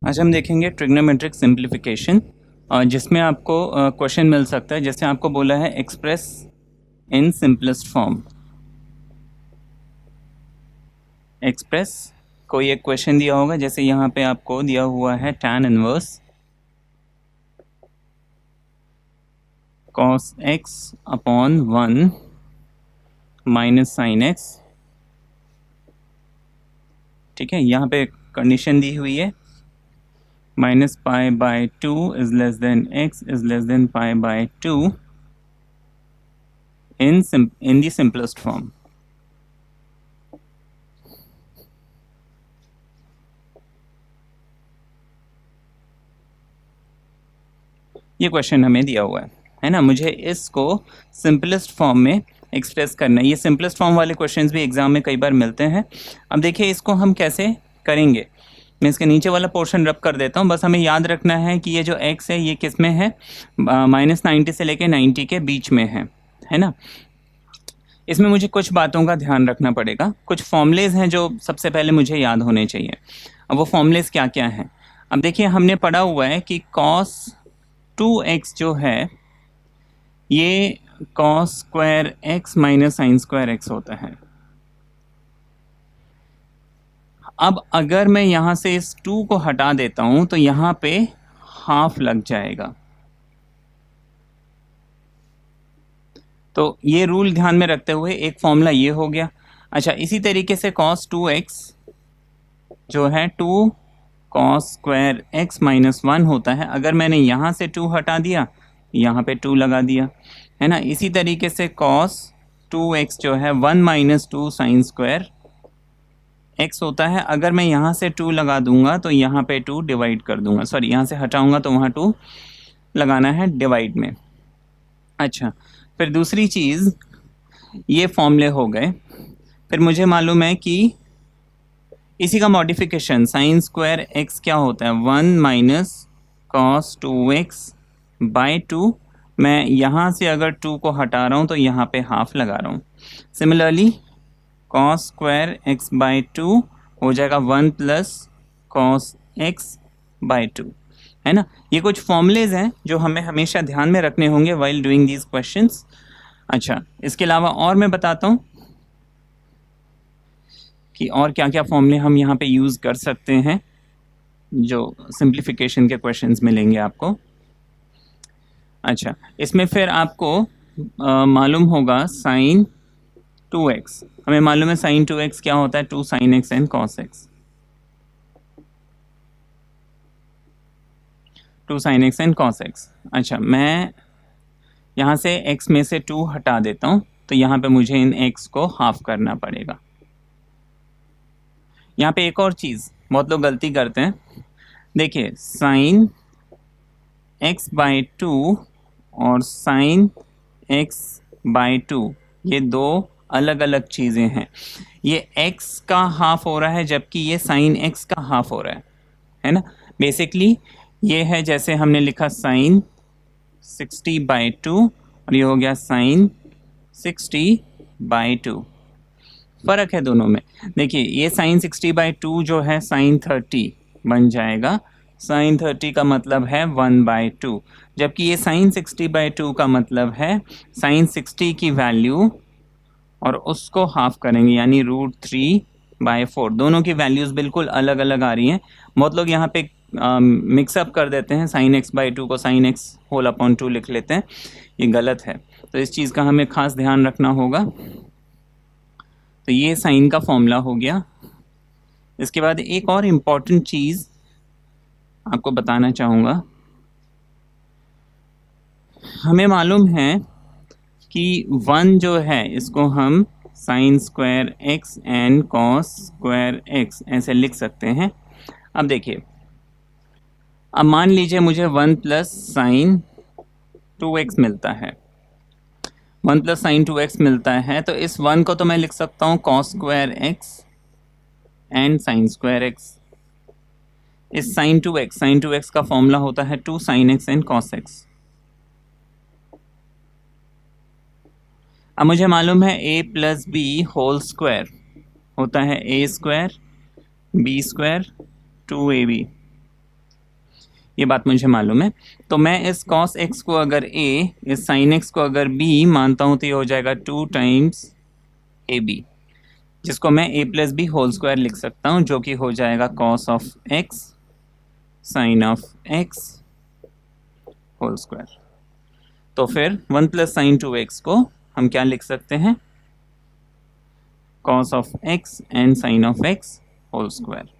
आज हम देखेंगे ट्रिग्नोमेट्रिक सिंप्लीफिकेशन, जिसमें आपको क्वेश्चन मिल सकता है। जैसे आपको बोला है express in simplest form. Express कोई एक क्वेश्चन दिया होगा, जैसे यहाँ पे आपको दिया हुआ है tan inverse cos x upon 1 minus sine x। ठीक है, यहाँ पे कंडीशन दी हुई है minus pi by 2 is less than x is less than pi by 2 in the simplest form। ये क्वेश्चन हमें दिया हुआ है ना। मुझे इसको सिंपलेस्ट फॉर्म में एक्सप्रेस करना है। ये सिंपलेस्ट फॉर्म वाले क्वेश्चंस भी एग्जाम में कई बार मिलते हैं। अब देखिए इसको हम कैसे करेंगे। मैं इसके नीचे वाला पोर्शन रब कर देता हूँ। बस हमें याद रखना है कि ये जो x है ये किस में है, -90 से लेके 90 के बीच में है ना। इसमें मुझे कुछ बातों का ध्यान रखना पड़ेगा। कुछ फॉर्मूलेज हैं जो सबसे पहले मुझे याद होने चाहिए। अब वो फॉर्मूलेज क्या क्या हैं। अब देखिए हमने पढ़ा हुआ है कि cos 2x जो है ये cos square x minus sine square x होता है। अब अगर मैं यहाँ से इस 2 को हटा देता हूँ तो यहाँ पे हाफ लग जाएगा। तो ये रूल ध्यान में रखते हुए एक फॉर्मूला ये हो गया। अच्छा, इसी तरीके से cos 2x जो है 2 cos स्क्वायर x माइनस 1 होता है। अगर मैंने यहाँ से 2 हटा दिया, यहाँ पे 2 लगा दिया, है ना। इसी तरीके से cos 2x जो है 1 माइनस 2 साइन स्क्वायर x होता है। अगर मैं यहाँ से 2 लगा दूंगा तो यहाँ पे 2 डिवाइड कर दूंगा, सॉरी यहाँ से हटाऊंगा तो वहाँ 2 लगाना है डिवाइड में। अच्छा, फिर दूसरी चीज़, ये फॉर्मूले हो गए। फिर मुझे मालूम है कि इसी का मॉडिफिकेशन साइन स्क्वायर x क्या होता है, 1 माइनस cos 2x बाई 2। मैं यहाँ से अगर 2 को हटा रहा हूँ तो यहाँ पे हाफ लगा रहा हूँ। Similarly cos square x by 2 हो जाएगा 1 प्लस cos x बाई 2, है ना। ये कुछ फॉर्मूलेज हैं जो हमें हमेशा ध्यान में रखने होंगे वाइल डूइंग दीज क्वेश्चंस। अच्छा, इसके अलावा और मैं बताता हूँ कि और क्या क्या फॉर्मूले हम यहाँ पे यूज़ कर सकते हैं जो सिंप्लीफिकेशन के क्वेश्चंस मिलेंगे आपको। अच्छा, इसमें फिर आपको मालूम होगा साइन 2x। हमें मालूम है साइन 2x क्या होता है, 2 sine x and cos x। 2 sine x and cos x। अच्छा, मैं यहाँ से x में से 2 हटा देता हूँ तो यहाँ पे मुझे इन x को हाफ करना पड़ेगा। यहाँ पे एक और चीज़ बहुत लोग गलती करते हैं। देखिए साइन x बाई 2 और साइन x बाई 2 ये दो अलग अलग चीज़ें हैं। ये x का हाफ हो रहा है जबकि ये साइन x का हाफ हो रहा है ना। बेसिकली ये है जैसे हमने लिखा साइन 60 बाई 2 और ये हो गया साइन 60 बाई 2। फ़र्क है दोनों में। देखिए ये साइन 60 बाई 2 जो है साइन 30 बन जाएगा। साइन 30 का मतलब है 1 बाई 2, जबकि ये साइन 60 बाई 2 का मतलब है साइन 60 की वैल्यू और उसको हाफ करेंगे यानी √3 बाई 4। दोनों की वैल्यूज़ बिल्कुल अलग अलग आ रही हैं। बहुत लोग यहाँ पे मिक्सअप कर देते हैं, साइन x बाई 2 को साइन x होल अपॉन 2 लिख लेते हैं। ये गलत है, तो इस चीज़ का हमें खास ध्यान रखना होगा। तो ये साइन का फॉर्मूला हो गया। इसके बाद एक और इम्पॉर्टेंट चीज़ आपको बताना चाहूँगा। हमें मालूम है कि 1 जो है इसको हम sign square x and cos square x ऐसे लिख सकते हैं। अब देखिए, अब मान लीजिए मुझे 1 प्लस साइन 2x मिलता है, 1 प्लस साइन 2x मिलता है, तो इस 1 को तो मैं लिख सकता हूँ cos square x and sine square x। इस साइन 2x का फॉर्मूला होता है 2 sine x and cos x। अब मुझे मालूम है a plus b whole square होता है a square b square 2ab। ये बात मुझे मालूम है। तो मैं इस cos x को अगर a, इस sin x को अगर b मानता हूँ तो ये हो जाएगा 2 टाइम्स ab, जिसको मैं a plus b whole square लिख सकता हूँ, जो कि हो जाएगा cos of x sin of x whole square. तो फिर 1 प्लस साइन 2x को हम क्या लिख सकते हैं, cos of x and sin of x whole square.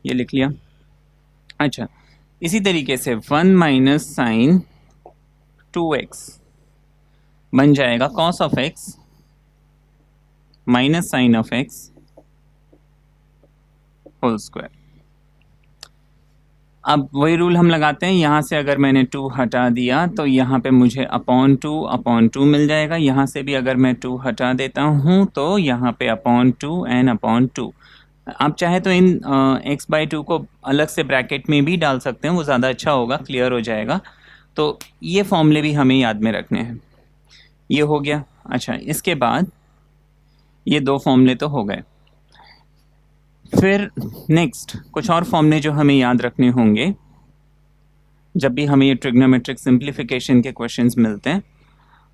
ये लिख लिया। अच्छा, इसी तरीके से 1 माइनस साइन 2x बन जाएगा cos of x minus sine of x whole square. अब वही रूल हम लगाते हैं, यहाँ से अगर मैंने 2 हटा दिया तो यहाँ पे मुझे अपॉन टू मिल जाएगा। यहाँ से भी अगर मैं 2 हटा देता हूँ तो यहाँ पे अपॉन 2 एंड अपॉन 2। आप चाहे तो इन x/2 को अलग से ब्रैकेट में भी डाल सकते हैं, वो ज़्यादा अच्छा होगा, क्लियर हो जाएगा। तो ये फॉर्मूले भी हमें याद में रखने हैं। ये हो गया। अच्छा, इसके बाद ये 2 फॉर्मूले तो हो गए। फिर नेक्स्ट कुछ और फॉर्मूले जो हमें याद रखने होंगे जब भी हमें ये ट्रिग्नोमेट्रिक सिंप्लीफिकेशन के क्वेश्चंस मिलते हैं।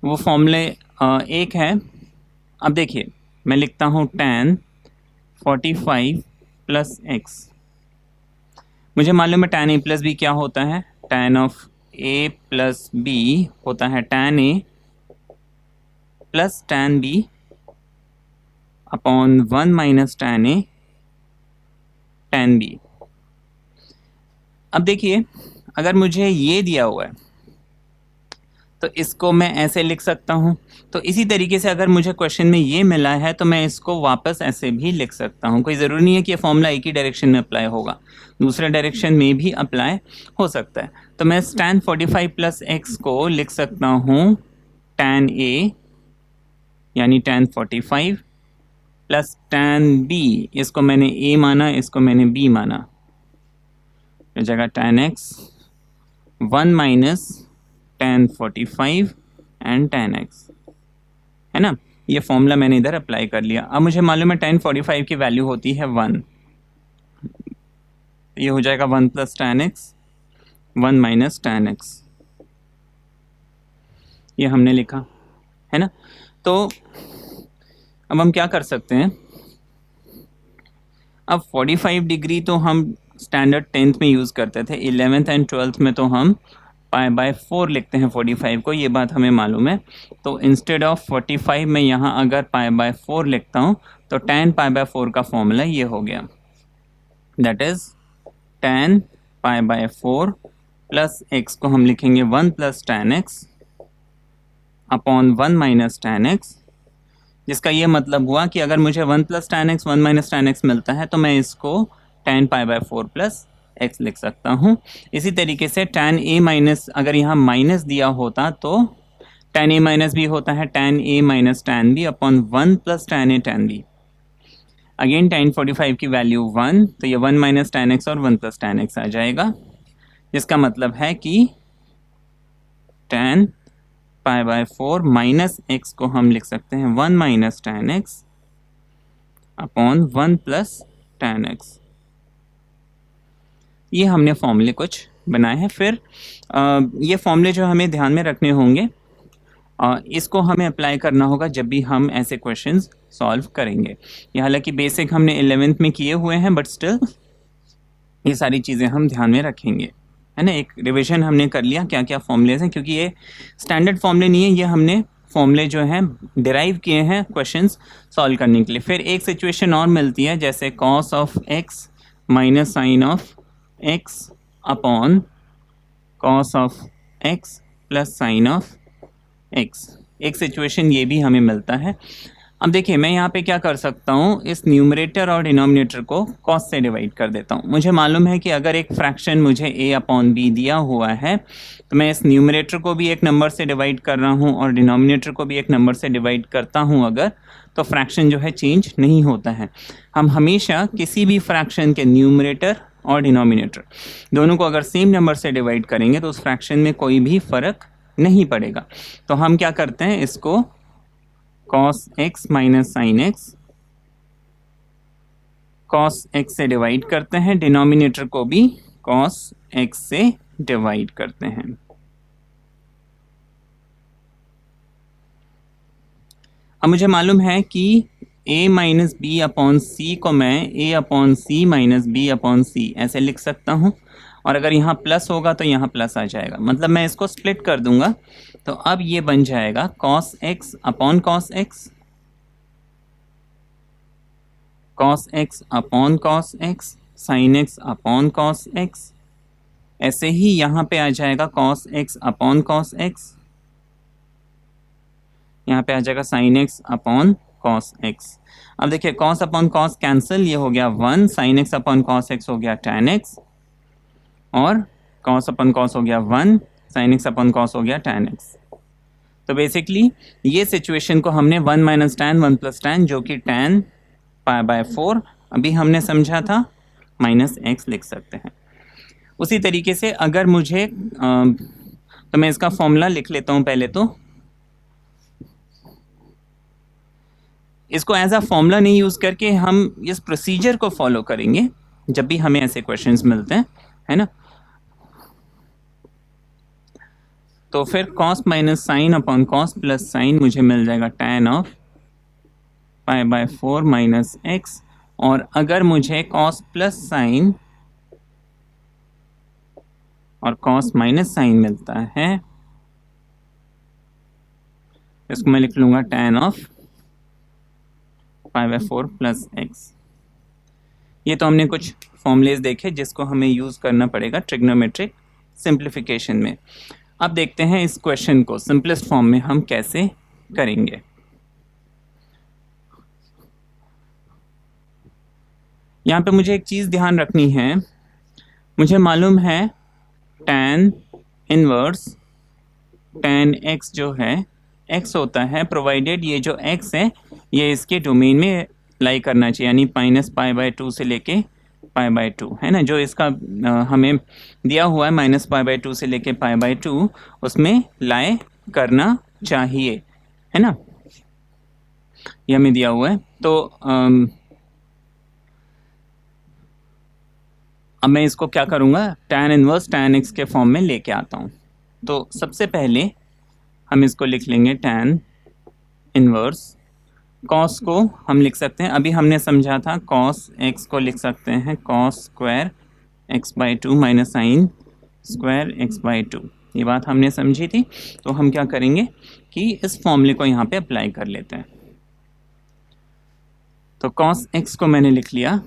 वो फॉर्मूले एक है, अब देखिए मैं लिखता हूँ tan 45 प्लस x। मुझे मालूम है tan a प्लस बी क्या होता है, tan of a plus b होता है tan a plus tan b upon 1 minus tan a tan b। अब देखिए अगर मुझे ये दिया हुआ है तो इसको मैं ऐसे लिख सकता हूँ। तो इसी तरीके से अगर मुझे क्वेश्चन में ये मिला है तो मैं इसको वापस ऐसे भी लिख सकता हूँ। कोई ज़रूरी नहीं है कि ये फॉर्मूला एक ही डायरेक्शन में अप्लाई होगा, दूसरे डायरेक्शन में भी अप्लाई हो सकता है। तो मैं tan 45 प्लस x को लिख सकता हूँ tan a यानी tan 45 प्लस tan b, इसको मैंने a माना, इसको मैंने b माना, तो जगह tan x 1 minus tan 45 and tan x, है ना। ये फॉर्मूला मैंने इधर अप्लाई कर लिया। अब मुझे मालूम है tan 45 की वैल्यू होती है 1, ये हो जाएगा 1 plus tan x 1 minus tan x, ये हमने लिखा, है ना। तो अब हम क्या कर सकते हैं, अब 45 डिग्री तो हम स्टैंडर्ड 10th में यूज़ करते थे, 11th एंड 12th में तो हम π/4 लिखते हैं 45 को, ये बात हमें मालूम है। तो इंस्टेड ऑफ 45 में यहाँ अगर π/4 लिखता हूँ तो tan π/4 का फॉर्मूला ये हो गया, that is tan π/4 plus x को हम लिखेंगे 1 plus tan x upon 1 minus tan x, जिसका ये मतलब हुआ कि अगर मुझे 1 plus tan x 1 minus tan x मिलता है तो मैं इसको tan π/4 प्लस x लिख सकता हूँ। इसी तरीके से tan a माइनस, अगर यहाँ माइनस दिया होता तो tan a माइनस भी होता है tan a minus tan b upon 1 plus tan a tan b। Again tan 45 की वैल्यू 1, तो ये 1 माइनस tan x और 1 प्लस tan x आ जाएगा, जिसका मतलब है कि tan π/4 माइनस x को हम लिख सकते हैं 1 minus tan x upon 1 plus tan x। ये हमने फॉर्मूले कुछ बनाए हैं। फिर ये फॉर्मूले जो हमें ध्यान में रखने होंगे, इसको हमें अप्लाई करना होगा जब भी हम ऐसे क्वेश्चंस सॉल्व करेंगे। ये हालांकि बेसिक हमने 11th में किए हुए हैं, बट स्टिल ये सारी चीज़ें हम ध्यान में रखेंगे, है ना। एक रिविजन हमने कर लिया क्या क्या फॉर्मूलेज हैं, क्योंकि ये स्टैंडर्ड फॉर्मूले नहीं है, ये हमने फॉर्मूले जो हैं डिराइव किए हैं क्वेश्चंस सॉल्व करने के लिए। फिर एक सिचुएशन और मिलती है, जैसे cos of x minus sine of x upon cos of x plus sine of x। एक सिचुएशन ये भी हमें मिलता है। अब देखिए मैं यहाँ पे क्या कर सकता हूँ, इस न्यूमरेटर और डिनोमिनेटर को cos से डिवाइड कर देता हूँ। मुझे मालूम है कि अगर एक फ्रैक्शन मुझे a अपॉन b दिया हुआ है तो मैं इस न्यूमरेटर को भी एक नंबर से डिवाइड कर रहा हूँ और डिनोमिनेटर को भी एक नंबर से डिवाइड करता हूँ अगर, तो फ्रैक्शन जो है चेंज नहीं होता है। हम हमेशा किसी भी फ्रैक्शन के न्यूमरेटर और डिनोमिनेटर दोनों को अगर सेम नंबर से डिवाइड करेंगे तो उस फ्रैक्शन में कोई भी फ़र्क नहीं पड़ेगा। तो हम क्या करते हैं, इसको cos x minus sine x, cos x से डिवाइड करते हैं, डिनोमिनेटर को भी cos x से डिवाइड करते हैं। अब मुझे मालूम है कि a minus B upon C को मैं a upon C minus B upon C ऐसे लिख सकता हूँ, और अगर यहाँ प्लस होगा तो यहाँ प्लस आ जाएगा, मतलब मैं इसको स्प्लिट कर दूंगा। तो अब ये बन जाएगा cos x upon cos x, cos x upon cos x, sin x upon cos x। ऐसे ही यहाँ पे आ जाएगा cos x upon cos x, यहाँ पे आ जाएगा sin x upon cos x। अब देखिए cos अपॉन cos कैंसिल, ये हो गया 1, sin x upon cos x हो गया tan x, और cos अपॉन cos हो गया 1, sin x अपॉन cos हो गया tan x। तो बेसिकली ये सिचुएशन को हमने 1 माइनस tan 1 प्लस tan जो कि tan पाई बाय 4 अभी हमने समझा था माइनस x लिख सकते हैं। उसी तरीके से अगर मुझे तो मैं इसका फॉर्मूला लिख लेता हूं पहले। तो इसको एज अ फॉर्मूला नहीं यूज करके हम इस प्रोसीजर को फॉलो करेंगे जब भी हमें ऐसे क्वेश्चंस मिलते हैं, है ना। तो फिर cos minus sine upon cos plus sign मुझे मिल जाएगा tan of pi by 4 minus x, और अगर मुझे cos प्लस साइन और cos माइनस साइन मिलता है, इसको मैं लिख लूंगा tan of pi by 4 plus x. ये तो हमने कुछ फॉर्मूलेज देखे जिसको हमें यूज करना पड़ेगा ट्रिग्नोमेट्रिक सिंप्लीफिकेशन में। अब देखते हैं इस क्वेश्चन को सिंपलेस्ट फॉर्म में हम कैसे करेंगे। यहाँ पे मुझे एक चीज ध्यान रखनी है, मुझे मालूम है tan इनवर्स tan x जो है x होता है, प्रोवाइडेड ये जो x है ये इसके डोमेन में लाई करना चाहिए, यानी माइनस पाई बाय 2 से लेके पाई बाय 2, है ना। जो इसका हमें दिया हुआ है माइनस पाई बाय 2 से लेके पाई बाय 2, उसमें लाई करना चाहिए, है ना, ये हमें दिया हुआ है। तो अब मैं इसको क्या करूंगा, tan इनवर्स tan x के फॉर्म में लेके आता हूं। तो सबसे पहले हम इसको लिख लेंगे tan इनवर्स, cos को हम लिख सकते हैं, अभी हमने समझा था cos x को लिख सकते हैं cos square x by 2 minus sine square x by 2, ये बात हमने समझी थी। तो हम क्या करेंगे कि इस फॉर्मूले को यहाँ पे अप्लाई कर लेते हैं। तो cos x को मैंने लिख लिया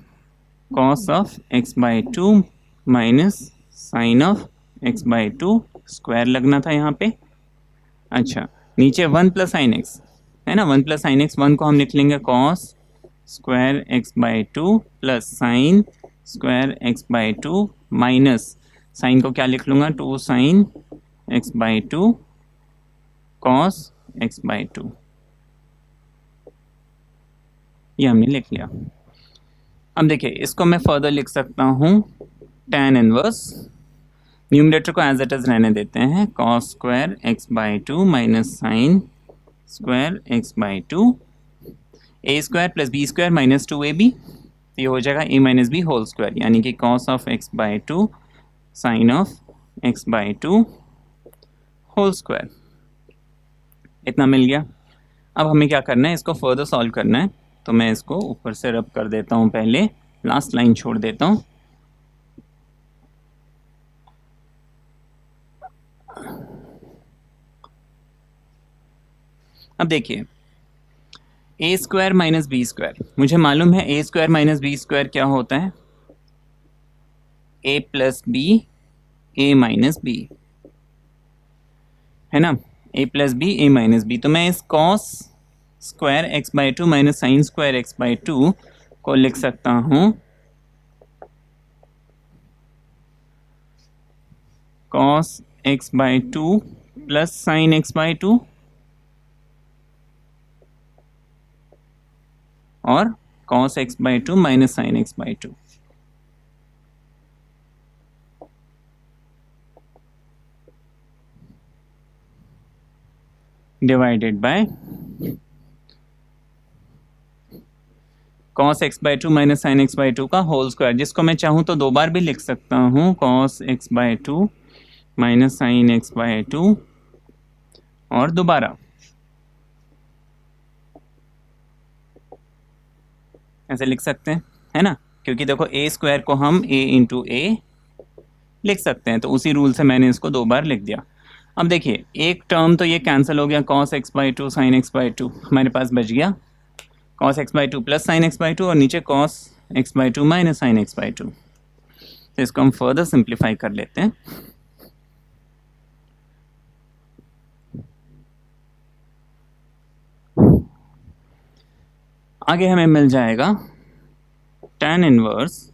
cos of x by 2 minus sine of x by 2, square लगना था यहाँ पे। अच्छा, नीचे 1 प्लस साइन एक्स है ना, 1 प्लस साइन एक्स, 1 को हम लिख लेंगे cos square x by 2 plus sine square x by 2 minus sine को क्या लिख लूंगा 2 sine x by 2 cos x by 2, ये हमने लिख लिया। अब देखिए इसको मैं फर्दर लिख सकता हूँ tan इनवर्स, न्यूमरेटर को एज इट इज रहने देते हैं, cos square x by 2 minus sine square x by 2, a square plus b square minus 2ab, ये हो जाएगा a minus b whole square, यानी कि cos of x by 2 sine of x by 2 whole square, इतना मिल गया। अब हमें क्या करना है, इसको फर्दर सॉल्व करना है। तो मैं इसको ऊपर से रब कर देता हूँ, पहले लास्ट लाइन छोड़ देता हूँ। अब देखिए a square minus b square, मुझे मालूम है a square minus b square क्या होता है, a plus b a minus b, है ना, a plus b a minus b. तो मैं इस cos square x by 2 minus sine square x by 2 को लिख सकता हूँ cos x by 2 plus sine x by 2 और cos x by 2 minus sine x by 2। Divided by cos x by two minus sine x by two का whole square, जिसको मैं चाहूँ तो दो बार भी लिख सकता हूँ, cos x by two minus sine x by two, और दोबारा ऐसे लिख सकते हैं, है ना, क्योंकि देखो a स्क्वायर को हम a इंटू ए लिख सकते हैं, तो उसी रूल से मैंने इसको दो बार लिख दिया। अब देखिए एक टर्म तो ये कैंसिल हो गया, cos x by two sine x by two हमारे पास बच गया cos x by two plus sine x by two, और नीचे cos x by two minus sine x by two. तो इसको हम फर्दर सिंप्लीफाई कर लेते हैं। आगे हमें मिल जाएगा tan इनवर्स,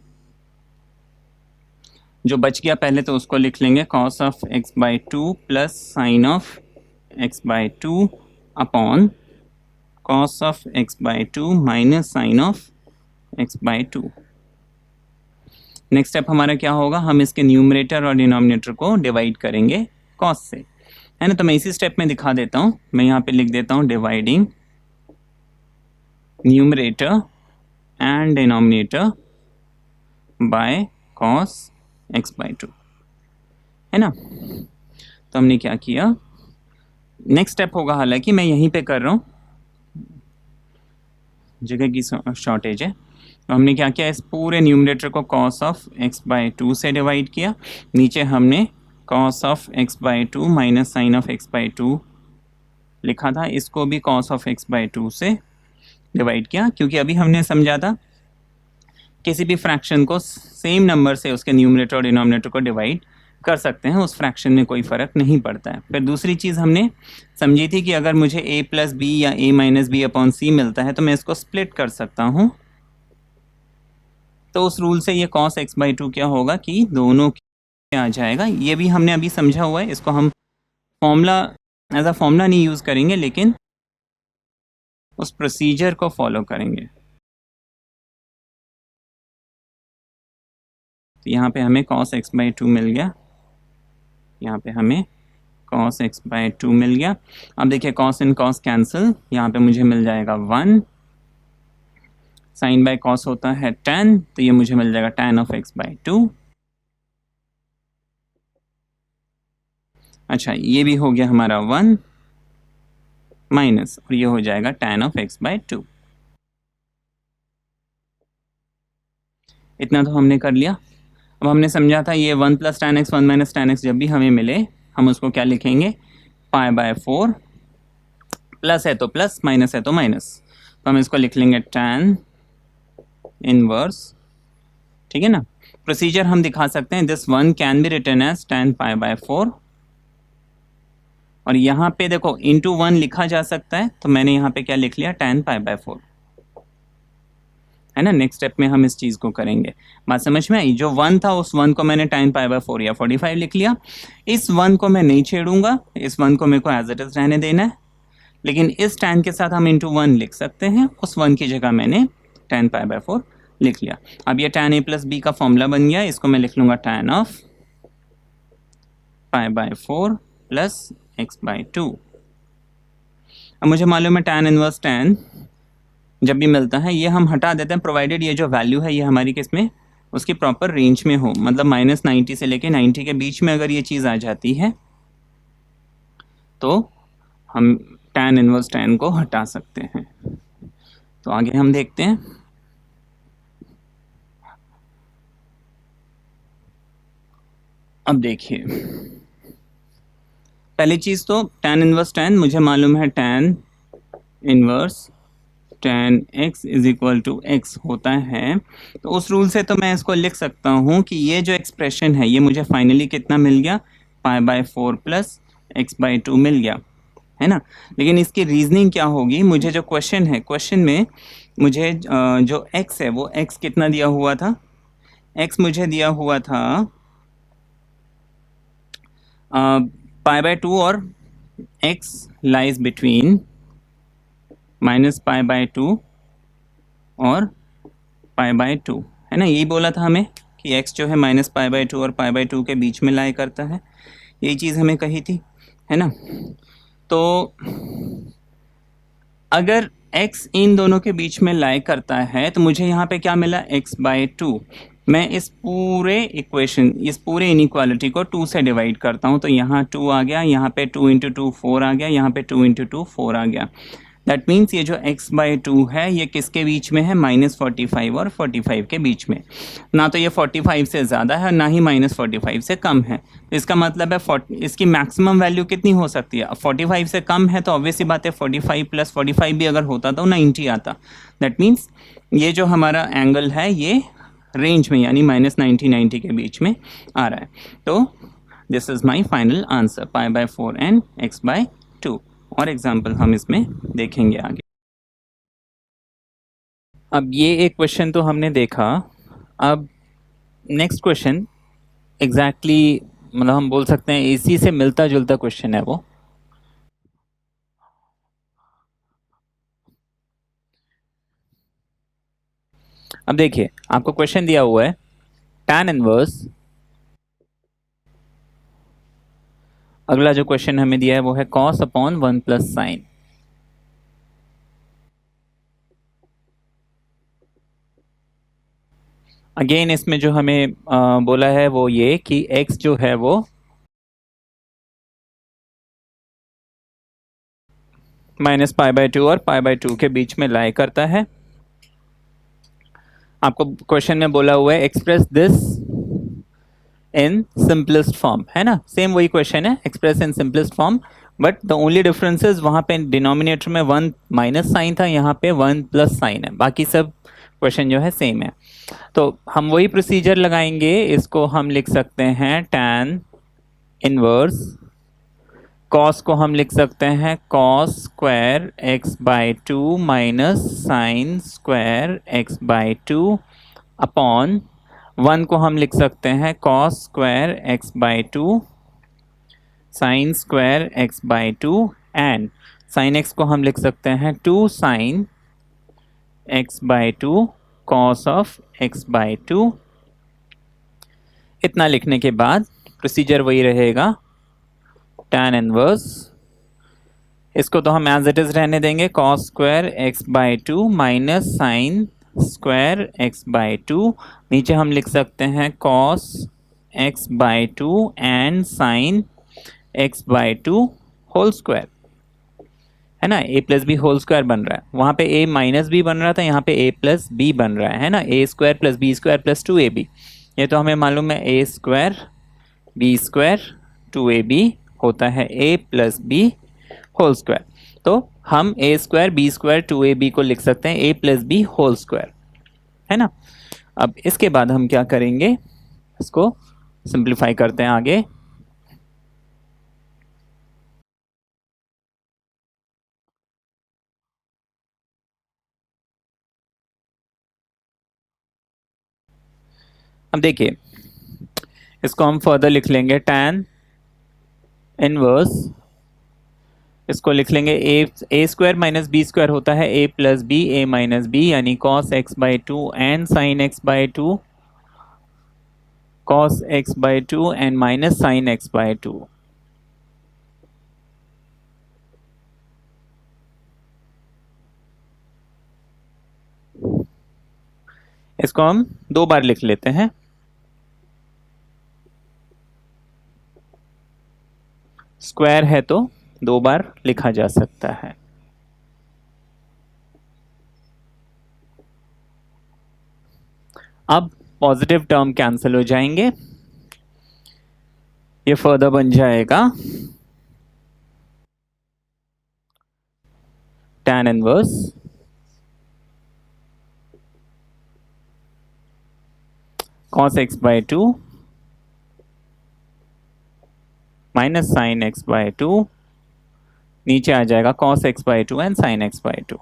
जो बच गया पहले तो उसको लिख लेंगे cos of x by two plus sine of x by two upon cos of x by two minus sine of x by two. Next step हमारा क्या होगा, हम इसके न्यूमरेटर और डिनोमिनेटर को डिवाइड करेंगे cos से, है ना। तो मैं इसी स्टेप में दिखा देता हूँ, मैं यहाँ पे लिख देता हूँ dividing numerator and denominator by cos x by to, है ना। तो हमने क्या किया, नेक्स्ट स्टेप होगा, हालांकि मैं यहीं पे कर रहा हूँ, जगह की शॉर्टेज है, तो हमने क्या किया, इस पूरे न्यूमरेटर को cos of x by two से डिवाइड किया, नीचे हमने cos of x by two minus sine of x by two लिखा था, इसको भी cos of x by two से डिवाइड किया, क्योंकि अभी हमने समझा था किसी भी फ्रैक्शन को सेम नंबर से उसके न्यूमरेटर और डिनोमिनेटर को डिवाइड कर सकते हैं, उस फ्रैक्शन में कोई फ़र्क नहीं पड़ता है। फिर दूसरी चीज़ हमने समझी थी कि अगर मुझे a प्लस बी या a माइनस बी अपॉन सी मिलता है तो मैं इसको स्प्लिट कर सकता हूँ, तो उस रूल से ये cos x बाई टू क्या होगा कि दोनों आ जाएगा। ये भी हमने अभी समझा हुआ है, इसको हम फॉर्मूला एज अ फॉर्मूला नहीं यूज़ करेंगे, लेकिन उस प्रोसीजर को फॉलो करेंगे। तो यहाँ पे हमें cos x बाई टू मिल गया, यहाँ पे हमें cos x बाई टू मिल गया। अब देखिए cos इन cos कैंसिल, यहाँ पे मुझे मिल जाएगा 1, साइन बाई cos होता है tan, तो ये मुझे मिल जाएगा tan of x by to. अच्छा, ये भी हो गया हमारा 1 माइनस, और ये हो जाएगा tan of x by to. इतना तो हमने कर लिया। अब हमने समझा था ये 1 plus tan x 1 minus tan x जब भी हमें मिले हम उसको क्या लिखेंगे, पाई बाय 4, प्लस है तो प्लस, माइनस है तो माइनस, तो हम इसको लिख लेंगे tan इनवर्स, ठीक है ना। प्रोसीजर हम दिखा सकते हैं, this 1 can be written as tan pi by 4, और यहाँ पे देखो इंटू 1 लिखा जा सकता है, तो मैंने यहाँ पे क्या लिख लिया, tan पाई बाय 4, है ना। नेक्स्ट स्टेप में हम इस चीज़ को करेंगे। बात समझ में आई, जो 1 था उस 1 को मैंने tan पाई बाय 4 या 45 लिख लिया, इस 1 को मैं नहीं छेड़ूंगा, इस 1 को मेरे को एज इट इज रहने देना है, लेकिन इस tan के साथ हम इंटू 1 लिख सकते हैं, उस 1 की जगह मैंने tan पाई बाय 4 लिख लिया। अब ये tan a प्लस बी का फॉर्मूला बन गया, इसको मैं लिख लूंगा tan of pi by 4 plus x by to. अब मुझे मालूम है tan इनवर्स tan जब भी मिलता है ये हम हटा देते हैं, प्रोवाइडेड ये जो वैल्यू है ये हमारी किस में, उसकी प्रॉपर रेंज में हो, मतलब -90 से लेके 90 के बीच में अगर ये चीज़ आ जाती है तो हम tan इनवर्स tan को हटा सकते हैं। तो आगे हम देखते हैं। अब देखिए, पहली चीज़ तो tan इनवर्स tan मुझे मालूम है, tan inverse tan x is equal to x होता है, तो उस रूल से तो मैं इसको लिख सकता हूँ कि ये जो एक्सप्रेशन है ये मुझे फाइनली कितना मिल गया, pi by 4 plus x by two मिल गया, है ना। लेकिन इसकी रीजनिंग क्या होगी, मुझे जो क्वेश्चन है, क्वेश्चन में मुझे जो x है वो x कितना दिया हुआ था, x मुझे दिया हुआ था पाई बाय 2 और x lies between minus pi by 2 और पाई बाय 2, है ना। यही बोला था हमें कि x जो है माइनस पाई बाय 2 और पाई बाय 2 के बीच में लाई करता है, यही चीज़ हमें कही थी, है ना। तो अगर x इन दोनों के बीच में लाई करता है तो मुझे यहाँ पे क्या मिला x/2। मैं इस पूरे इक्वेशन, इस पूरे इनइक्वालिटी को 2 से डिवाइड करता हूँ, तो यहाँ 2 आ गया, यहाँ पे 2 इंटू 2 4 आ गया, यहाँ पे 2 इंटू 2 4 आ गया। दैट मीन्स ये जो x/2 है ये किसके बीच में है, -45 और 45 के बीच में। ना तो ये 45 से ज़्यादा है ना ही -45 से कम है। तो इसका मतलब है इसकी मैक्सिमम वैल्यू कितनी हो सकती है। 45 से कम है तो ऑब्वियसली बात है 45 + 45 भी अगर होता तो 90 आता। दैट मीन्स ये जो हमारा एंगल है ये रेंज में यानी -90 के बीच में आ रहा है। तो this is my final answer, π/4 and x/2। और एग्जाम्पल हम इसमें देखेंगे आगे। अब ये एक क्वेश्चन तो हमने देखा। अब नेक्स्ट क्वेश्चन एग्जैक्टली मतलब हम बोल सकते हैं इसी से मिलता जुलता क्वेश्चन है वो। अब देखिए आपको क्वेश्चन दिया हुआ है tan इनवर्स। अगला जो क्वेश्चन हमें दिया है वो है cos/1 + sin। अगेन इसमें जो हमें बोला है वो ये कि x जो है वो -π/2 और π/2 के बीच में लाई करता है। आपको क्वेश्चन में बोला हुआ है express this in simplest form, है ना। सेम वही क्वेश्चन है, express in simplest form, but the only difference is वहाँ पे डिनोमिनेटर में 1 माइनस साइन था, यहाँ पे 1 प्लस साइन है। बाकी सब क्वेश्चन जो है सेम है। तो हम वही प्रोसीजर लगाएंगे। इसको हम लिख सकते हैं tan इनवर्स, कॉस को हम लिख सकते हैं cos square x/2 minus sine square x/2 upon 1 को हम लिख सकते हैं cos square x/2 sine square x/2 and sine x को हम लिख सकते हैं 2 sign x/2 cos of x/2। इतना लिखने के बाद प्रोसीजर वही रहेगा, tan इनवर्स, इसको तो हम एज इट इज रहने देंगे, cos square x/2 minus sine square x/2। नीचे हम लिख सकते हैं cos x/2 and sine x/2 whole square, है ना। a plus b whole square बन रहा है, वहाँ पे a माइनस बी बन रहा था, यहाँ पे a प्लस बी बन रहा है ना। a square plus b square plus 2ab, ये तो हमें मालूम है a square B square 2ab होता है a plus b whole square. तो हम a square B square 2ab को लिख सकते हैं a plus b whole square, है ना। अब इसके बाद हम क्या करेंगे, इसको सिंप्लीफाई करते हैं आगे। अब देखिए इसको हम फर्दर लिख लेंगे, tan इनवर्स, इसको लिख लेंगे a square minus b square होता है a plus b, a minus b, यानी cos x/2 and sin x/2, cos x/2 and minus sin x/2। इसको हम 2 बार लिख लेते हैं, स्क्वायर है तो 2 बार लिखा जा सकता है। अब पॉजिटिव टर्म कैंसिल हो जाएंगे, ये फर्दर बन जाएगा tan inverse cos x/2 minus sine x/2, नीचे आ जाएगा cos x/2 and sin x/2।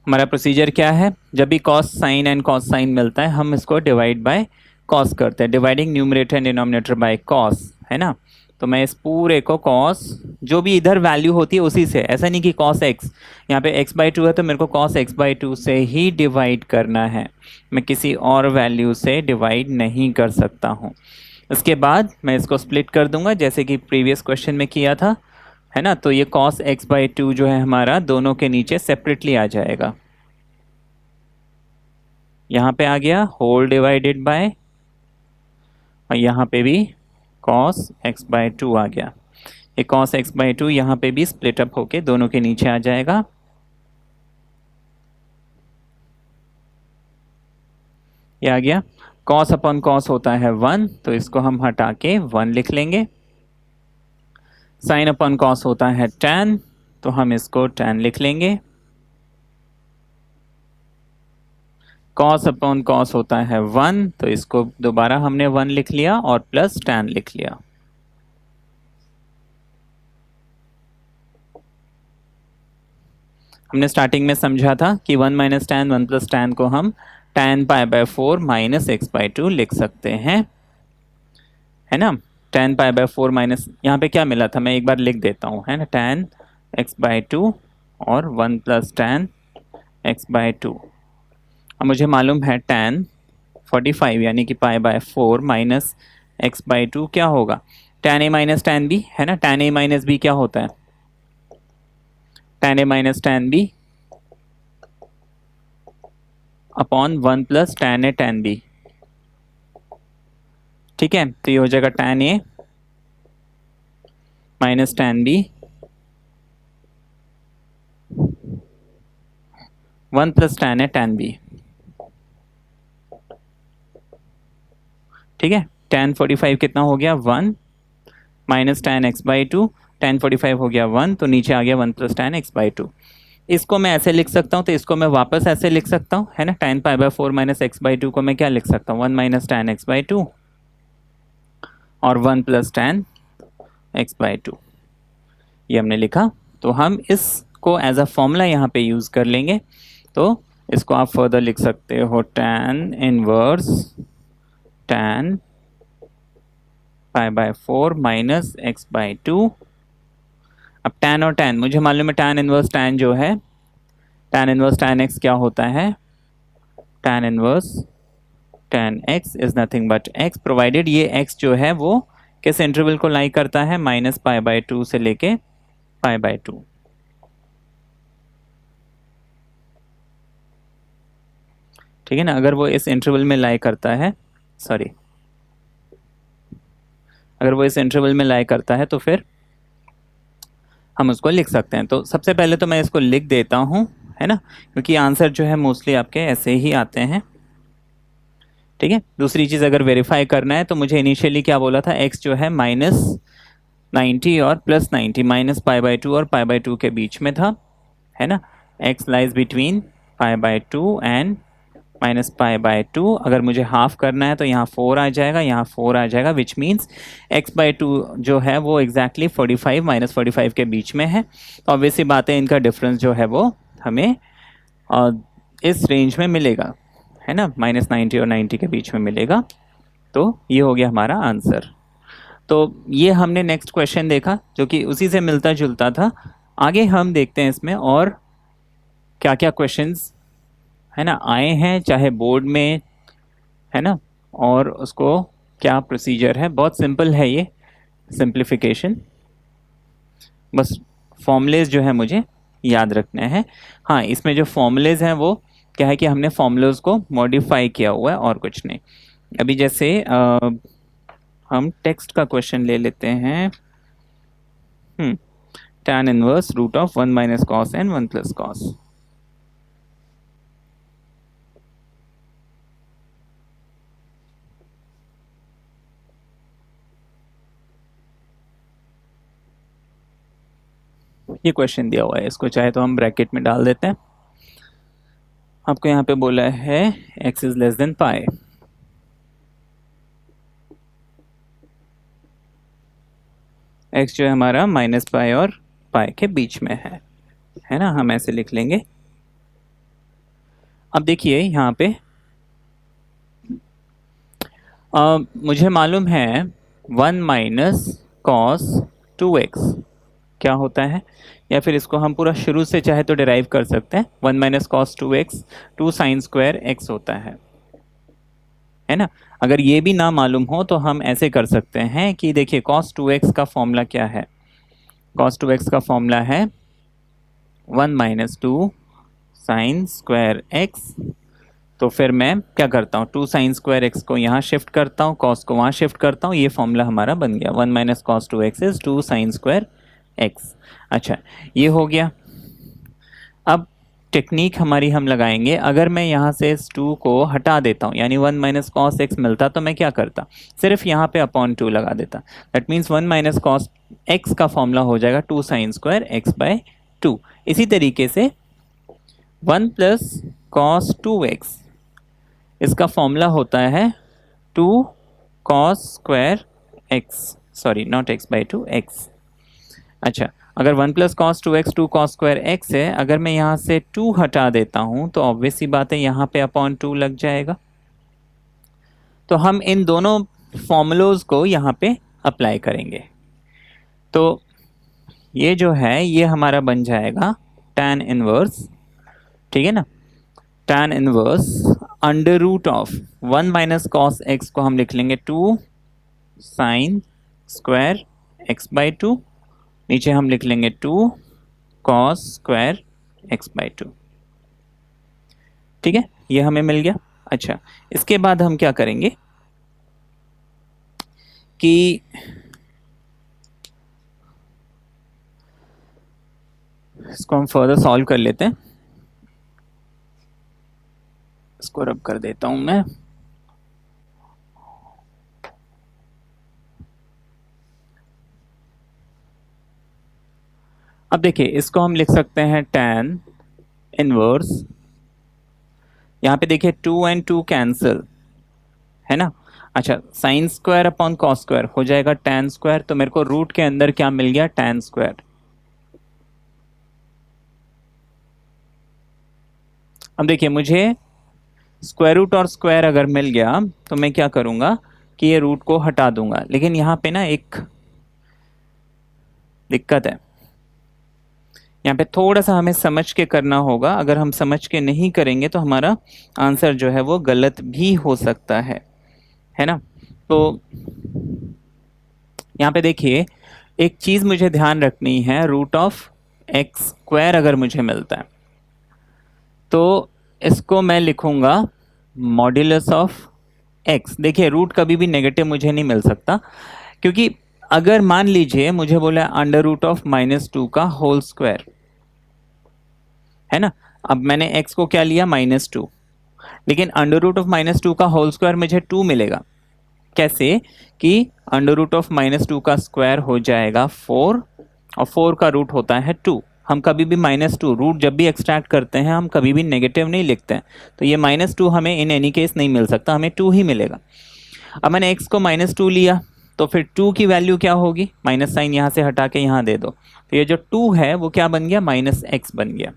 हमारा प्रोसीजर क्या है, जब भी cos sine and cos sine मिलता है हम इसको डिवाइड बाय cos करते हैं, dividing numerator and denominator by cos, है ना। तो मैं इस पूरे को cos, जो भी इधर वैल्यू होती है उसी से, ऐसा नहीं कि cos x, यहाँ पे x/2 है तो मेरे को cos x/2 से ही डिवाइड करना है, मैं किसी और वैल्यू से डिवाइड नहीं कर सकता हूँ। इसके बाद मैं इसको स्प्लिट कर दूंगा जैसे कि प्रीवियस क्वेश्चन में किया था, है ना। तो ये cos x/2 जो है हमारा दोनों के नीचे सेपरेटली आ जाएगा, यहाँ पे आ गया होल डिवाइडेड बाय, और यहाँ पे भी cos x/2 आ गया। ये cos x/2 यहाँ पे भी स्प्लिट अप होके दोनों के नीचे आ जाएगा। ये आ गया। cos अपॉन cos होता है 1, तो इसको हम हटा के 1 लिख लेंगे। sin अपॉन cos होता है tan, तो हम इसको tan लिख लेंगे। cos अपॉन cos होता है 1, तो इसको दोबारा हमने 1 लिख लिया और प्लस tan लिख लिया। हमने स्टार्टिंग में समझा था कि 1 माइनस tan 1 प्लस tan को हम tan π/4 माइनस x/2 लिख सकते हैं, है ना। tan π/4 माइनस, यहाँ पे क्या मिला था मैं एक बार लिख देता हूँ, है ना। tan x/2 और 1 प्लस tan x/2। अब मुझे मालूम है tan 45 यानी कि π/4 माइनस x/2 क्या होगा, tan a minus tan b, है ना। tan a माइनस b क्या होता है, tan a minus tan b upon 1 plus tan a tan b, ठीक है। तो ये हो जाएगा tan a minus tan b 1 plus tan a tan b, ठीक है। tan 45 कितना हो गया 1 माइनस tan x/2, tan 45 हो गया 1, तो नीचे आ गया 1 प्लस tan x/2। इसको मैं ऐसे लिख सकता हूँ, तो इसको मैं वापस ऐसे लिख सकता हूँ, है ना। tan π/4 माइनस x/2 को मैं क्या लिख सकता हूँ, 1 माइनस tan x/2 और 1 प्लस tan x/2, ये हमने लिखा। तो हम इसको एज अ फॉर्मूला यहाँ पे यूज कर लेंगे। तो इसको आप फर्दर लिख सकते हो tan inverse tan π/4 minus x/2। अब tan और tan मुझे मालूम है, tan इनवर्स tan जो है, tan इनवर्स tan x क्या होता है, tan inverse tan x is nothing but x, provided ये x जो है वो किस इंटरवल को लाई करता है, माइनस π/2 से लेके π/2। ठीक है ना। अगर वो इस इंटरवल में लाई करता है, सॉरी, अगर वो इस इंटरवल में लाई करता है तो फिर हम उसको लिख सकते हैं। तो सबसे पहले तो मैं इसको लिख देता हूँ, है ना, क्योंकि आंसर जो है मोस्टली आपके ऐसे ही आते हैं, ठीक है। दूसरी चीज़ अगर वेरीफाई करना है तो मुझे इनिशियली क्या बोला था, x जो है -90 और +90, माइनस π/2 और π/2 के बीच में था, है ना। x lies between π/2 and minus π/2। अगर मुझे हाफ करना है तो यहाँ 4 आ जाएगा, यहाँ 4 आ जाएगा, विच मीन्स x/2 जो है वो एग्जैक्टली 45 माइनस 45 के बीच में है। तो ऑब्वियसली बात है, इनका डिफरेंस जो है वो हमें इस रेंज में मिलेगा, है ना, -90 और 90 के बीच में मिलेगा। तो ये हो गया हमारा आंसर। तो ये हमने नेक्स्ट क्वेश्चन देखा जो कि उसी से मिलता जुलता था। आगे हम देखते हैं इसमें और क्या क्या क्वेश्चंस, है ना, आए हैं, चाहे बोर्ड में, है ना, और उसको क्या प्रोसीजर है। बहुत सिंपल है ये सिंप्लीफिकेशन, बस फॉर्मूलेज जो है मुझे याद रखने हैं। हाँ, इसमें जो फॉर्मूलेज हैं वो क्या है कि हमने फॉर्मूलेज को मॉडिफाई किया हुआ है और कुछ नहीं। अभी जैसे हम टेक्स्ट का क्वेश्चन ले लेते हैं। tan inverse root of 1 minus cos and 1 plus cos. ये क्वेश्चन दिया हुआ है, इसको चाहे तो हम ब्रैकेट में डाल देते हैं। आपको यहाँ पे बोला है x is less than pi, x जो है हमारा माइनस पाई और पाई के बीच में है ना, हम ऐसे लिख लेंगे। अब देखिए यहाँ पे मुझे मालूम है 1 माइनस कॉस 2x क्या होता है, या फिर इसको हम पूरा शुरू से चाहे तो डिराइव कर सकते हैं। 1 minus cos 2x 2 sign square x होता है। है ना। अगर ये भी ना मालूम हो तो हम ऐसे कर सकते हैं कि देखिए cos 2x का फॉर्मूला क्या है। cos 2x का फॉर्मूला है 1 minus two sign square x. तो फिर मैं क्या करता हूँ, 2 साइन स्क्वायर एक्स को यहाँ शिफ्ट करता हूँ, कॉस को वहाँ शिफ्ट करता हूँ, ये फॉर्मूला हमारा बन गया 1 minus cos 2x is 2 sign square x. अच्छा, ये हो गया। अब टेक्निक हमारी हम लगाएंगे, अगर मैं यहाँ से इस 2 को हटा देता हूँ यानी 1 माइनस कॉस एक्स मिलता तो मैं क्या करता, सिर्फ यहाँ पे अपॉन 2 लगा देता। That means 1 minus cos x का फॉर्मूला हो जाएगा 2 साइन स्क्वायर एक्स बाय 2। इसी तरीके से 1 प्लस कॉस 2x, इसका फॉर्मूला होता है 2 cos square x, sorry not x by 2 x. अच्छा, अगर 1 plus cos 2x 2 cos square x है, अगर मैं यहाँ से 2 हटा देता हूँ तो ऑब्वियस सी बात है यहाँ पे अपॉन 2 लग जाएगा। तो हम इन दोनों फॉर्मूलोज को यहाँ पे अप्लाई करेंगे। तो ये जो है ये हमारा बन जाएगा tan इनवर्स, ठीक है ना। tan inverse under root of 1 minus cos x को हम लिख लेंगे 2 साइन स्क्वायर एक्स बाई 2, नीचे हम लिख लेंगे 2 कॉस स्क्वायर एक्स बाई 2। ठीक है, ये हमें मिल गया। अच्छा, इसके बाद हम क्या करेंगे कि इसको हम फर्दर सॉल्व कर लेते हैं। इसको रब कर देता हूं मैं। अब देखिए इसको हम लिख सकते हैं tan इनवर्स, यहाँ पे देखिए 2 एंड 2 कैंसिल, है ना। अच्छा, sine square upon cos square हो जाएगा tan स्क्वायर, तो मेरे को रूट के अंदर क्या मिल गया, tan स्क्वायर। अब देखिए मुझे स्क्वायर रूट और स्क्वायर अगर मिल गया तो मैं क्या करूंगा कि ये रूट को हटा दूंगा, लेकिन यहाँ पे ना एक दिक्कत है, यहाँ पे थोड़ा सा हमें समझ के करना होगा। अगर हम समझ के नहीं करेंगे तो हमारा आंसर जो है वो गलत भी हो सकता है ना। तो यहाँ पे देखिए एक चीज मुझे ध्यान रखनी है, रूट ऑफ एक्स स्क्वायर अगर मुझे मिलता है तो इसको मैं लिखूंगा मॉड्यूलस ऑफ एक्स। देखिए रूट कभी भी नेगेटिव मुझे नहीं मिल सकता, क्योंकि अगर मान लीजिए मुझे बोला अंडर रूट ऑफ -2 का होल स्क्वायर, है ना। अब मैंने x को क्या लिया, -2, लेकिन अंडर रूट ऑफ -2 का होल स्क्वायर मुझे 2 मिलेगा। कैसे कि अंडर रूट ऑफ -2 का स्क्वायर हो जाएगा 4, और 4 का रूट होता है 2। हम कभी भी -2 रूट जब भी एक्सट्रैक्ट करते हैं हम कभी भी नेगेटिव नहीं लिखते हैं, तो ये -2 हमें इन एनी केस नहीं मिल सकता, हमें 2 ही मिलेगा। अब मैंने x को -2 लिया तो फिर 2 की वैल्यू क्या होगी, माइनस साइन यहाँ से हटा के यहाँ दे दो, तो ये जो 2 है वो क्या बन गया, -x बन गया,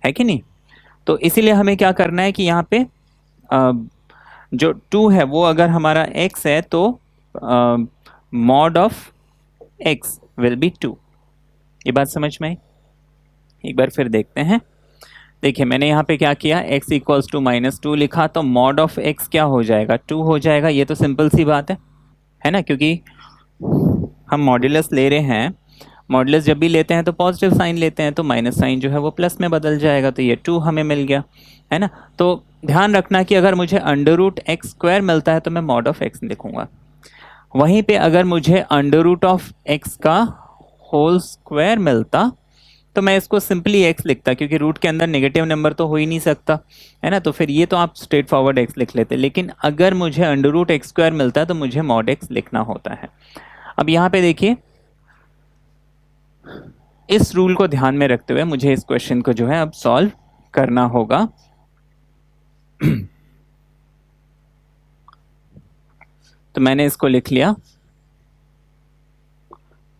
है कि नहीं। तो इसीलिए हमें क्या करना है कि यहाँ पे जो 2 है वो अगर हमारा x है तो mod of x will be 2। ये बात समझ में आई। एक बार फिर देखते हैं। देखिए मैंने यहाँ पे क्या किया, x इक्वल्स टू -2 लिखा, तो मॉड ऑफ x क्या हो जाएगा, 2 हो जाएगा। ये तो सिंपल सी बात है ना, क्योंकि हम मॉड्यूलस ले रहे हैं, मॉड्यूलस जब भी लेते हैं तो पॉजिटिव साइन लेते हैं, तो माइनस साइन जो है वो प्लस में बदल जाएगा, तो ये 2 हमें मिल गया, है ना। तो ध्यान रखना कि अगर मुझे अंडर रूट एक्स स्क्वायर मिलता है तो मैं मॉड ऑफ एक्स लिखूंगा, वहीं पे अगर मुझे अंडर रूट ऑफ एक्स का होल स्क्वायर मिलता तो मैं इसको सिंपली x लिखता, क्योंकि रूट के अंदर नेगेटिव नंबर तो हो ही नहीं सकता, है ना। तो फिर ये तो आप स्ट्रेट फॉरवर्ड x लिख लेते, लेकिन अगर मुझे अंडर रूट एक्स स्क्वायर मिलता है तो मुझे मॉड x लिखना होता है। अब यहाँ पे देखिए इस रूल को ध्यान में रखते हुए मुझे इस क्वेश्चन को जो है अब सॉल्व करना होगा। तो मैंने इसको लिख लिया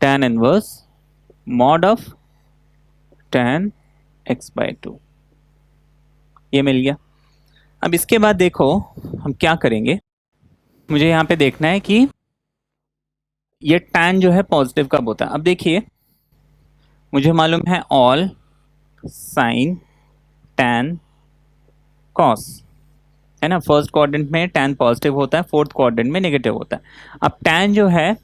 tan inverse mod of tan x by 2, ये मिल गया। अब इसके बाद देखो हम क्या करेंगे, मुझे यहाँ पे देखना है कि ये tan जो है पॉजिटिव कब होता है। अब देखिए मुझे मालूम है ऑल साइन tan cos, है ना। फर्स्ट क्वाड्रेंट में tan पॉजिटिव होता है, फोर्थ क्वाड्रेंट में नेगेटिव होता है। अब tan जो है,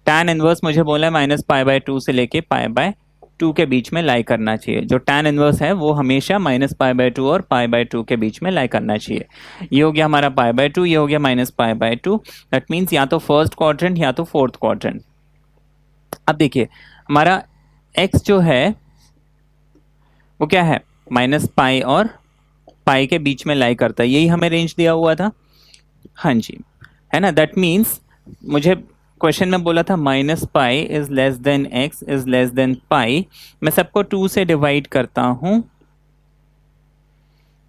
tan इनवर्स मुझे बोला है -π/2 से लेके π/2 के बीच में लाई करना चाहिए। जो tan इनवर्स है वो हमेशा -π/2 और π/2 के बीच में लाई करना चाहिए। ये हो गया हमारा π/2, ये हो गया -π/2। दैट मीन्स या तो फर्स्ट क्वाड्रेंट या तो फोर्थ क्वाड्रेंट। अब देखिए हमारा x जो है वो क्या है, -π और पाई के बीच में लाई करता है, यही हमें रेंज दिया हुआ था। हाँ जी, है ना। दैट मीन्स मुझे क्वेश्चन में बोला था -π is less than x is less than pi. मैं सबको 2 से डिवाइड करता हूं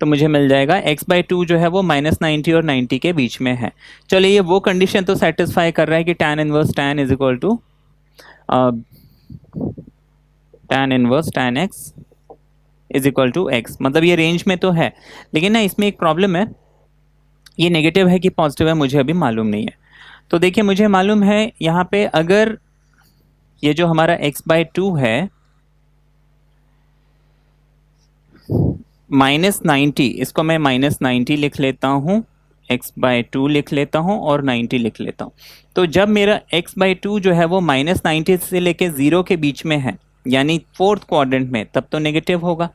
तो मुझे मिल जाएगा x/2 जो है वो -90 और 90 के बीच में है। चलिए ये वो कंडीशन तो सेटिस्फाई कर रहा है कि tan inverse tan is equal to tan inverse tan x is equal to x, मतलब ये रेंज में तो है। लेकिन ना इसमें एक प्रॉब्लम है, ये नेगेटिव है कि पॉजिटिव है मुझे अभी मालूम नहीं है। तो देखिए मुझे मालूम है यहाँ पे अगर ये जो हमारा x/2 है -90, इसको मैं -90 लिख लेता हूँ, x/2 लिख लेता हूँ और 90 लिख लेता हूँ। तो जब मेरा x/2 जो है वो -90 से लेके 0 के बीच में है, यानी फोर्थ क्वाड्रेंट में, तब तो नेगेटिव होगा।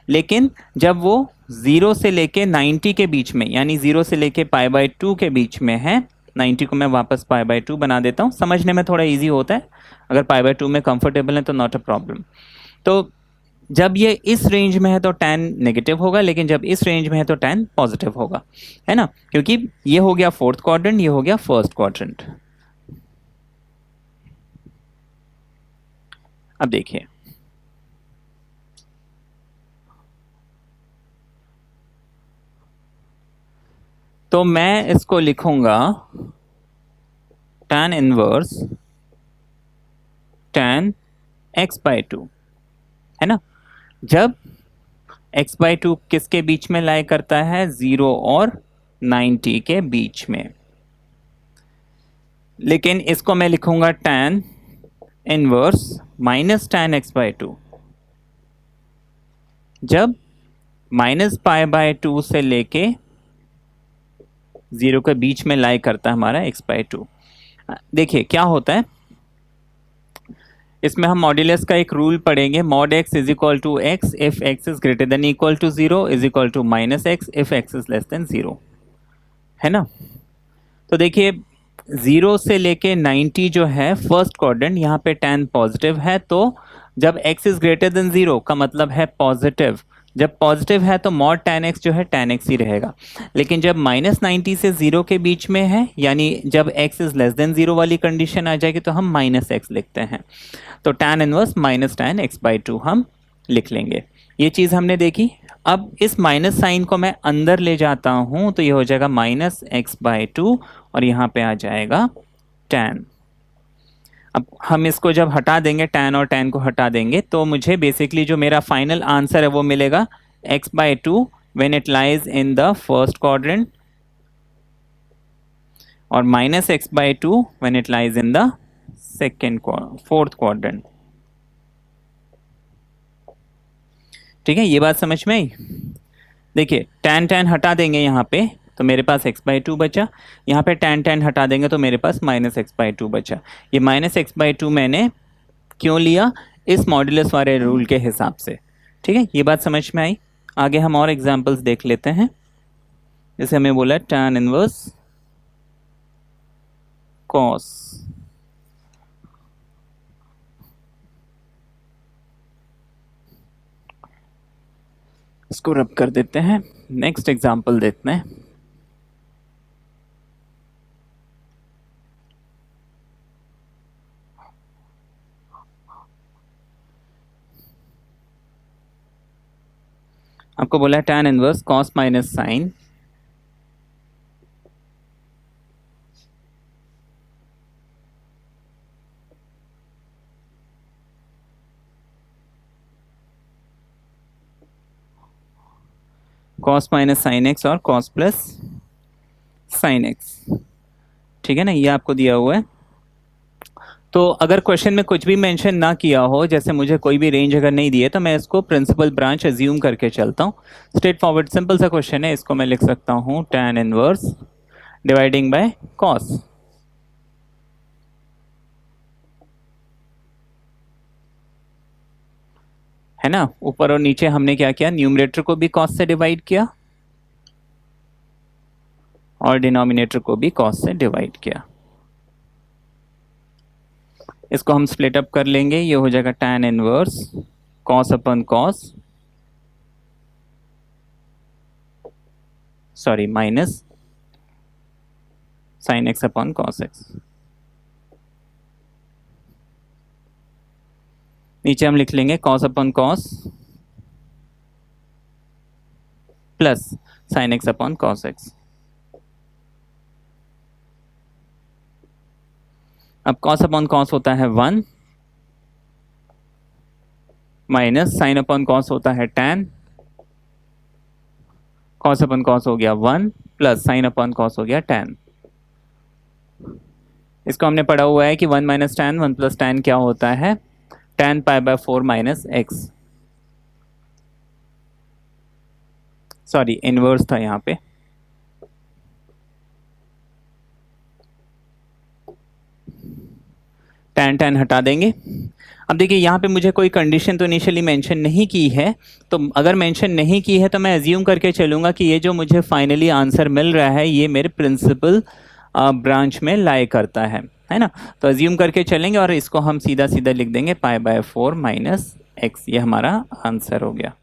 लेकिन जब वो 0 से लेके 90 के बीच में, यानी 0 से लेके π/2 के बीच में है, 90 को मैं वापस π/2 बना देता हूँ, समझने में थोड़ा इजी होता है। अगर π/2 में कंफर्टेबल है तो नॉट अ प्रॉब्लम। तो जब ये इस रेंज में है तो tan नेगेटिव होगा, लेकिन जब इस रेंज में है तो tan पॉजिटिव होगा, है ना, क्योंकि ये हो गया फोर्थ क्वाड्रेंट, ये हो गया फर्स्ट क्वाड्रेंट। अब देखिए तो मैं इसको लिखूंगा tan इनवर्स tan x/2, है ना। जब x/2 किसके बीच में लाई करता है, 0 और 90 के बीच में। लेकिन इसको मैं लिखूंगा tan इनवर्स -tan x/2, जब -π/2 से लेके 0 के बीच में लाई करता है हमारा x/2। देखिए क्या होता है, इसमें हम मॉड्यूलस का एक रूल पढ़ेंगे, mod x is equal to x if x is greater than equal to 0 is equal to -x if x is less than 0, है ना। तो देखिए 0 से लेके 90 जो है फर्स्ट क्वाड्रेंट, यहाँ पे tan पॉजिटिव है, तो जब x इज ग्रेटर देन 0 का मतलब है पॉजिटिव। जब पॉजिटिव है तो mod tan x जो है tan x ही रहेगा। लेकिन जब -90 से 0 के बीच में है, यानी जब x इज लेस देन 0 वाली कंडीशन आ जाएगी तो हम -x लिखते हैं। तो tan इनवर्स -tan x/2 हम लिख लेंगे। ये चीज़ हमने देखी। अब इस माइनस साइन को मैं अंदर ले जाता हूं तो ये हो जाएगा -x/2 और यहाँ पे आ जाएगा tan। अब हम इसको जब हटा देंगे, tan और tan को हटा देंगे, तो मुझे बेसिकली जो मेरा फाइनल आंसर है वो मिलेगा x/2 when it lies in the first quadrant और -x/2 when it lies in the fourth quadrant. ठीक है, ये बात समझ में आई। देखिए tan हटा देंगे यहाँ पे तो मेरे पास x/2 बचा, यहाँ पे tan हटा देंगे तो मेरे पास -x/2 बचा। ये -x/2 मैंने क्यों लिया, इस मॉड्यूलस वाले रूल के हिसाब से। ठीक है, ये बात समझ में आई। आगे हम और एग्जांपल्स देख लेते हैं। जैसे हमें बोला tan इनवर्स cos, इसको रब कर देते हैं। नेक्स्ट एग्जांपल देखते हैं। आपको बोला है tan inverse cos minus sine cos minus sine x और cos प्लस साइन एक्स। ठीक है ना, ये आपको दिया हुआ है। तो अगर क्वेश्चन में कुछ भी मेंशन ना किया हो, जैसे मुझे कोई भी रेंज अगर नहीं दी है, तो मैं इसको प्रिंसिपल ब्रांच एज्यूम करके चलता हूँ। स्ट्रेट फॉरवर्ड सिंपल सा क्वेश्चन है, इसको मैं लिख सकता हूँ tan inverse dividing by cos. है ना, ऊपर और नीचे हमने क्या किया, न्यूमरेटर को भी कॉस से डिवाइड किया और डिनोमिनेटर को भी कॉस से डिवाइड किया। इसको हम स्प्लिट अप कर लेंगे, ये हो जाएगा tan inverse cos upon cos, sorry minus sine x upon cos x. नीचे हम लिख लेंगे cos upon cos plus sine x upon cos x. अब कॉस अपॉन कॉस होता है 1 माइनस साइन अपॉन कॉस होता है tan, कॉस अपॉन कॉस हो गया 1 प्लस साइन अपॉन कॉस हो गया tan। इसको हमने पढ़ा हुआ है कि 1 माइनस tan 1 प्लस tan क्या होता है, tan pi by 4 minus x, sorry inverse था यहाँ पे। tan हटा देंगे। अब देखिए यहाँ पे मुझे कोई कंडीशन तो इनिशियली मेंशन नहीं की है, तो अगर मेंशन नहीं की है तो मैं एज्यूम करके चलूँगा कि ये जो मुझे फाइनली आंसर मिल रहा है ये मेरे प्रिंसिपल ब्रांच में लाई करता है ना। तो एज्यूम करके चलेंगे और इसको हम सीधा सीधा लिख देंगे पाई बाय 4 माइनस एक्स, ये हमारा आंसर हो गया।